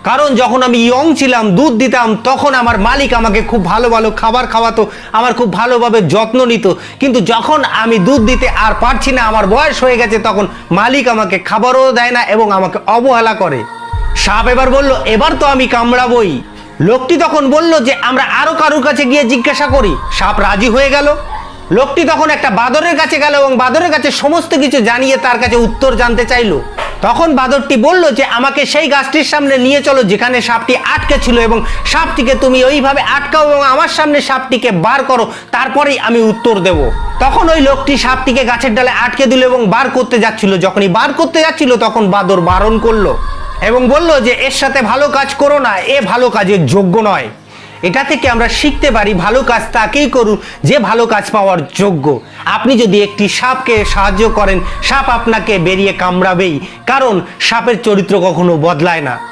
কারণ যখন আমি ইয়ং ছিলাম, দুধ দিতাম, তখন আমার মালিক আমাকে খুব ভালো ভালো খাবার খাওয়াতো, আমার খুব ভালোভাবে যত্ন নিত। কিন্তু যখন আমি দুধ দিতে আর পারছি না, আমার বয়স হয়ে গেছে, তখন মালিক আমাকে খাবারও দেয় না এবং আমাকে অবহেলা করে। সাপ এবার বলল, এবার তো আমি কামড়াবই। লোকটি তখন বলল যে আমরা আরো কারোর কাছে গিয়ে জিজ্ঞাসা করি। সাপ রাজি হয়ে গেল। লোকটি তখন একটা বাঁদরের কাছে গেল এবং বাঁদরের কাছে সমস্ত কিছু জানিয়ে তার কাছে উত্তর জানতে চাইলো। তখন বাঁদরটি বলল যে আমাকে সেই গাছটির সামনে নিয়ে চলো যেখানে সাপটি আটকে ছিল, এবং সাপটিকে তুমি ওইভাবে আটকাও এবং আমার সামনে সাপটিকে বার করো, তারপরেই আমি উত্তর দেব। তখন ওই লোকটি সাপটিকে গাছের ডালে আটকে দিল এবং বার করতে যাচ্ছিল। যখনই বার করতে যাচ্ছিল তখন বাঁদর বারণ করলো এবং বলল যে এর সাথে ভালো কাজ করো না, এ ভালো কাজের যোগ্য নয়। এটা থেকে আমরা শিখতে পারি ভালো কাজ তাকেই করুন যে ভালো কাজ পাওয়ার যোগ্য। আপনি যদি একটি সাপকে সাহায্য করেন, সাপ আপনাকে বেরিয়ে কামড়াবেই, কারণ সাপের চরিত্র কখনো বদলায় না।